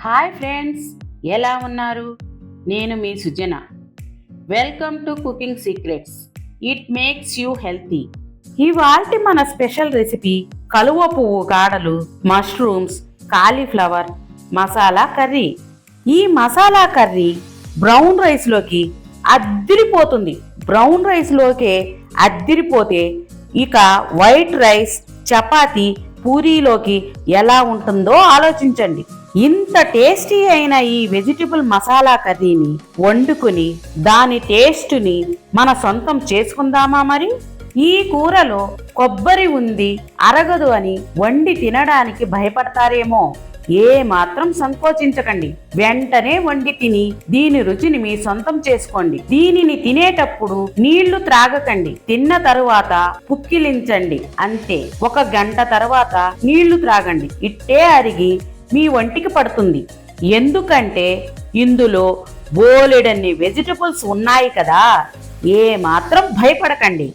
Hi friends, ఎలా ఉన్నారు? నేను మీ Sujana. Welcome to cooking secrets. It makes you healthy. ఇవాల్టి మన స్పెషల్ రెసిపీ కలువ పువ్వు కాడలు, మష్రూమ్స్, కాలీఫ్లవర్ మసాలా కర్రీ. ఈ మసాలా కర్రీ బ్రౌన్ రైస్లోకి అద్దిరిపోతుంది. బ్రౌన్ రైస్లోకే అద్దిరిపోతే ఇక వైట్ రైస్, చపాతీ, పూరీలోకి ఎలా ఉంటుందో ఆలోచించండి. ఇంత టేస్టీ అయిన ఈ వెజిటబుల్ మసాలా కర్రీని వండుకుని దాని టేస్టుని మన సొంతం చేసుకుందామా మరి? ఈ కూరలో కొబ్బరి ఉంది, అరగదు అని వండి తినడానికి భయపడతారేమో. ఏ మాత్రం సంకోచించకండి, వెంటనే వండి తిని దీని రుచిని మీ సొంతం చేసుకోండి. దీనిని తినేటప్పుడు నీళ్లు త్రాగకండి, తిన్న తరువాత పుక్కిలించండి అంతే. 1 గంట తర్వాత నీళ్లు త్రాగండి, ఇట్టే అరిగి మీ ఒంటికి పడుతుంది. ఎందుకంటే ఇందులో బోలెడన్ని వెజిటబుల్స్ ఉన్నాయి కదా. ఏ మాత్రం భయపడకండి.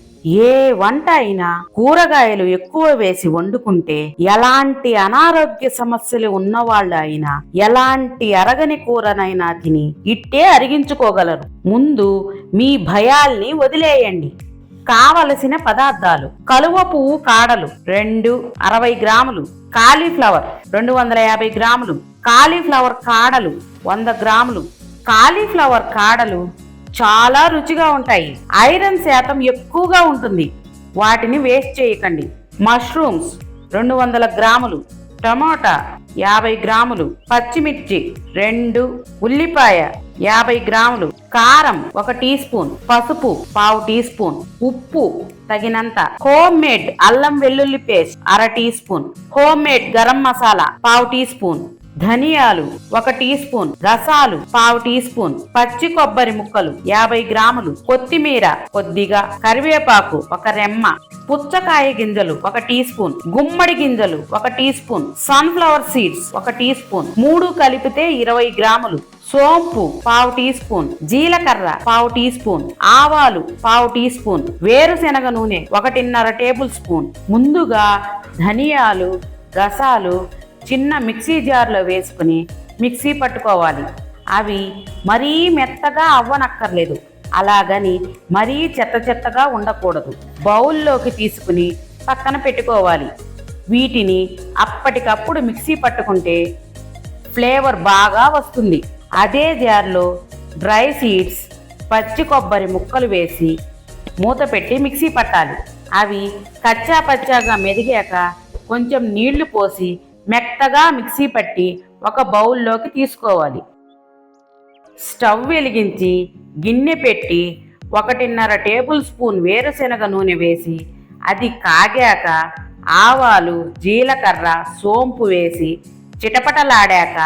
ఏ వంట అయినా కూరగాయలు ఎక్కువ వేసి వండుకుంటే ఎలాంటి అనారోగ్య సమస్యలు ఉన్నవాళ్ళు అయినా ఎలాంటి అరగని కూరనైనా తిని ఇట్టే అరిగించుకోగలరు. ముందు మీ భయాల్ని వదిలేయండి. కావలసిన పదార్థాలు: కలువ పువ్వు కాడలు 260 గ్రాములు, కాలీఫ్లవర్ 250 గ్రాములు, కాలీఫ్లవర్ కాడలు 100 గ్రాములు. కాలీఫ్లవర్ కాడలు చాలా రుచిగా ఉంటాయి, ఐరన్ శాతం ఎక్కువగా ఉంటుంది, వాటిని వేస్ట్ చేయకండి. మష్రూమ్స్ 200 గ్రాములు, టమోటా 50 గ్రాములు, పచ్చిమిర్చి 2, ఉల్లిపాయ 50 గ్రాములు, కారం 1 టీ స్పూన్, పసుపు 1/2 టీ స్పూన్, ఉప్పు తగినంత, హోమ్ మేడ్ అల్లం వెల్లుల్లి paste 1/2 teaspoon, home made garam masala 1/2 teaspoon, ధనియాలు 1 టీ స్పూన్, రసాలు 1/2 టీ స్పూన్, పచ్చి కొబ్బరి ముక్కలు 50 గ్రాములు, కొత్తిమీర కొద్దిగా, కరివేపాకు 1 రెమ్మ, పుచ్చకాయ గింజలు 1 టీ స్పూన్, గుమ్మడి గింజలు 1 teaspoon, sunflower seeds 1 teaspoon, 3 కలిపితే 20 గ్రాములు, సోంపు 1/2 టీ స్పూన్, జీలకర్ర 1/2 టీ స్పూన్, ఆవాలు 1/2 టీ స్పూన్, వేరుశెనగ నూనె 1.5 టేబుల్ స్పూన్. ముందుగా ధనియాలు, రసాలు చిన్న మిక్సీ జార్లో వేసుకుని మిక్సీ పట్టుకోవాలి. అవి మరీ మెత్తగా అవ్వనక్కర్లేదు, అలాగని మరీ చెత్తగా ఉండకూడదు. బౌల్లోకి తీసుకుని పక్కన పెట్టుకోవాలి. వీటిని అప్పటికప్పుడు మిక్సీ పట్టుకుంటే ఫ్లేవర్ బాగా వస్తుంది. అదే జార్లో డ్రై సీడ్స్, పచ్చి కొబ్బరి ముక్కలు వేసి మూత పెట్టి మిక్సీ పట్టాలి. అవి కచ్చా పచ్చాగా మెదిగాక కొంచెం నీళ్లు పోసి మెత్తగా మిక్సీ పట్టి ఒక బౌల్లోకి తీసుకోవాలి. స్టవ్ వెలిగించి గిన్నె పెట్టి 1.5 టేబుల్ స్పూన్ వేరుశెనగ నూనె వేసి అది కాగాక ఆవాలు, జీలకర్ర, సోంపు వేసి చిటపటలాడాక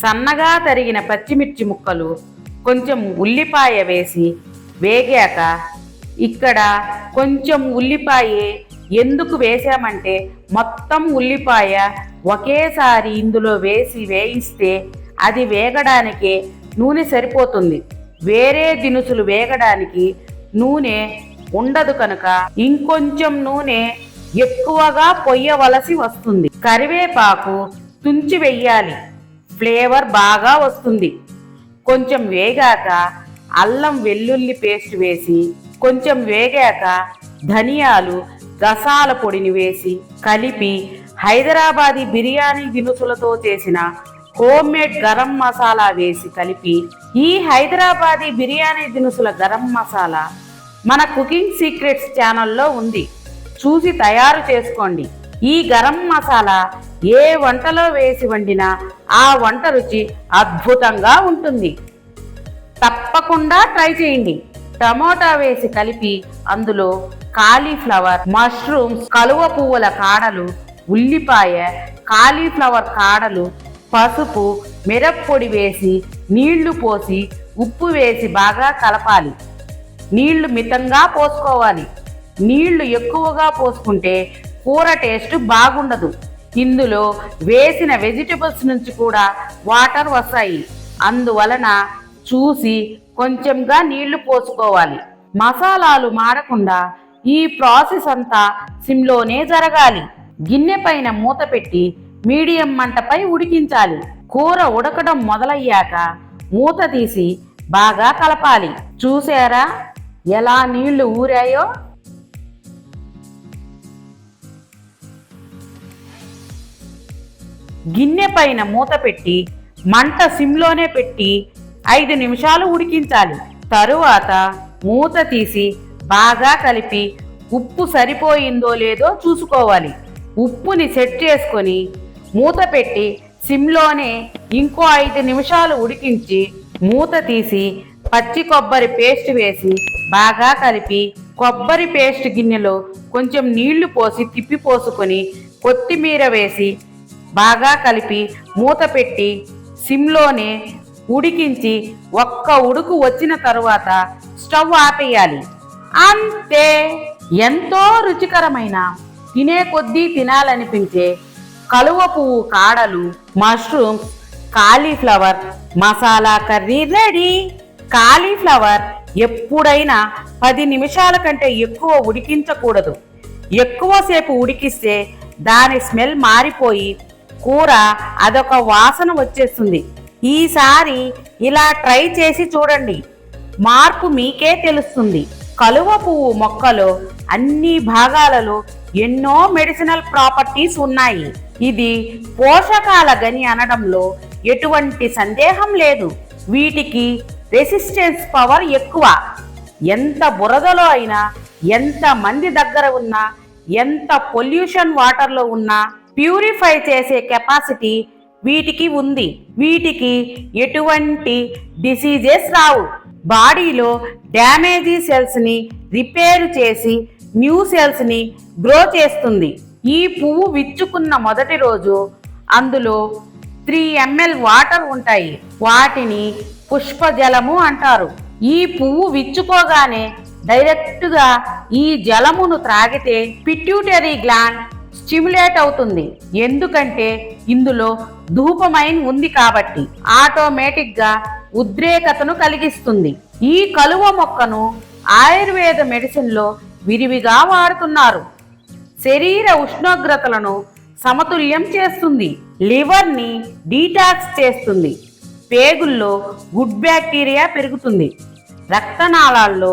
సన్నగా తరిగిన పచ్చిమిర్చి ముక్కలు, కొంచెం ఉల్లిపాయ వేసి వేగాక, ఇక్కడ కొంచెం ఉల్లిపాయ ఎందుకు వేసామంటే మొత్తం ఉల్లిపాయ ఒకేసారి ఇందులో వేసి వేయిస్తే అది వేగడానికి నూనె సరిపోతుంది. వేరే దినుసులు వేగడానికి నూనె ఉండదు కనుక ఇంకొంచెం నూనె ఎక్కువగా పొయ్యవలసి వస్తుంది. కరివేపాకు తుంచి వెయ్యాలి, ఫ్లేవర్ బాగా వస్తుంది. కొంచెం వేగాక అల్లం వెల్లుల్లి పేస్ట్ వేసి కొంచెం వేగాక ధనియాలు, గసాల పొడిని వేసి కలిపి హైదరాబాదీ బిర్యానీ దినుసులతో చేసిన హోమ్ మేడ్ గరం మసాలా వేసి కలిపి, ఈ హైదరాబాదీ బిర్యానీ దినుసుల గరం మసాలా మన కుకింగ్ సీక్రెట్స్ ఛానల్లో ఉంది, చూసి తయారు చేసుకోండి. ఈ గరం మసాలా ఏ వంటలో వేసి వండినా ఆ వంట రుచి అద్భుతంగా ఉంటుంది. తప్పకుండా ట్రై చేయండి. టమోటా వేసి కలిపి అందులో కాలీఫ్లవర్, మష్రూమ్స్, కలువ పువ్వుల కాడలు, ఉల్లిపాయ, కాలీఫ్లవర్ కాడలు, పసుపు, మిరప్పొడి వేసి నీళ్లు పోసి ఉప్పు వేసి బాగా కలపాలి. నీళ్లు మితంగా పోసుకోవాలి. నీళ్లు ఎక్కువగా పోసుకుంటే కూర టేస్ట్ బాగుండదు. ఇందులో వేసిన వెజిటబుల్స్ నుంచి కూడా వాటర్ వస్తాయి, అందువలన చూసి కొంచెంగా నీళ్లు పోసుకోవాలి. మసాలాలు మాడకుండా ఈ ప్రాసెస్ అంతా సిమ్లోనే జరగాలి. గిన్నె పైన మూత పెట్టి మీడియం మంటపై ఉడికించాలి. కూర ఉడకడం మొదలయ్యాక మూత తీసి బాగా కలపాలి. చూసారా ఎలా నీళ్లు ఊరాయో? గిన్నె పైన మూత పెట్టి మంట సిమ్లోనే పెట్టి 5 నిమిషాలు ఉడికించాలి. తరువాత మూత తీసి బాగా కలిపి ఉప్పు సరిపోయిందో లేదో చూసుకోవాలి. ఉప్పుని సెట్ చేసుకొని మూత పెట్టి సిమ్లోనే ఇంకో 5 నిమిషాలు ఉడికించి మూత తీసి పచ్చి కొబ్బరి పేస్ట్ వేసి బాగా కలిపి కొబ్బరి పేస్ట్ గిన్నెలో కొంచెం నీళ్లు పోసి తిప్పిపోసుకొని కొత్తిమీర వేసి బాగా కలిపి మూత పెట్టి సిమ్లోనే ఉడికించి ఒక్క ఉడుకు వచ్చిన తరువాత స్టవ్ ఆపేయాలి. అంతే. ఎంతో రుచికరమైన, తినే కొద్దీ తినాలనిపించే కలువ పువ్వు కాడలు, mushrooms, cauliflower masala curry ready. Cauliflower ఎప్పుడైనా 10 నిమిషాల కంటే ఎక్కువ ఉడికించకూడదు. ఎక్కువసేపు ఉడికిస్తే దాని స్మెల్ మారిపోయి కూర అదొక వాసన వచ్చేస్తుంది. ఈసారి ఇలా ట్రై చేసి చూడండి, మార్పు మీకే తెలుస్తుంది. కలువ పువ్వు మొక్కలో అన్ని భాగాలలో ఎన్నో మెడిసినల్ ప్రాపర్టీస్ ఉన్నాయి. ఇది పోషకాల గని అనడంలో ఎటువంటి సందేహం లేదు. వీటికి రెసిస్టెన్స్ పవర్ ఎక్కువ. ఎంత బురదలో అయినా, ఎంత మంది దగ్గర ఉన్నా, ఎంత పొల్యూషన్ వాటర్లో ఉన్నా ప్యూరిఫై చేసే కెపాసిటీ వీటికి ఉంది. వీటికి ఎటువంటి డిసీజెస్ రావు. బాడీలో డ్యామేజీ సెల్స్ని రిపేర్ చేసి న్యూ సెల్స్ని గ్రో చేస్తుంది. ఈ పువ్వు విచ్చుకున్న మొదటి రోజు అందులో 3 ml వాటర్ ఉంటాయి. వాటిని పుష్పజలము అంటారు. ఈ పువ్వు విచ్చుకోగానే డైరెక్ట్గా ఈ జలమును త్రాగితే పిట్యూటరీ గ్లాండ్ స్టిమ్యులేట్ అవుతుంది. ఎందుకంటే ఇందులో ధూపమైన్ ఉంది కాబట్టి ఆటోమేటిక్గా ఉద్రేకతను కలిగిస్తుంది. ఈ కలువ మొక్కను ఆయుర్వేద మెడిసిన్లో విరివిగా వాడుతున్నారు. శరీర ఉష్ణోగ్రతలను సమతుల్యం చేస్తుంది. లివర్ని డీటాక్స్ చేస్తుంది. పేగుల్లో గుడ్ బ్యాక్టీరియా పెరుగుతుంది. రక్తనాళాల్లో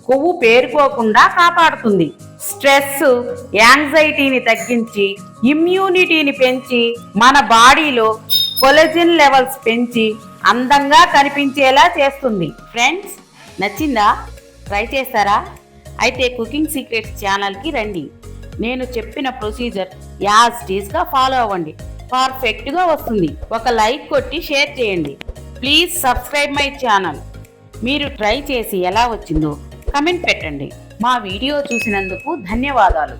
కొవ్వు పేరుకోకుండా కాపాడుతుంది. స్ట్రెస్, యాంగ్జైటీని తగ్గించి ఇమ్యూనిటీని పెంచి మన బాడీలో కొలెజిన్ లెవెల్స్ పెంచి అందంగా కనిపించేలా చేస్తుంది. ఫ్రెండ్స్, నచ్చిందా? ట్రై చేస్తారా? అయితే కుకింగ్ సీక్రెట్స్ ఛానల్కి రండి. నేను చెప్పిన ప్రొసీజర్ యాజ్ టీజ్గా ఫాలో అవ్వండి. పర్ఫెక్ట్గా వస్తుంది. ఒక లైక్ కొట్టి షేర్ చేయండి. Please subscribe my channel. మీరు ట్రై చేసి ఎలా వచ్చిందో కమెంట్ పెట్టండి. మా వీడియో చూసినందుకు ధన్యవాదాలు.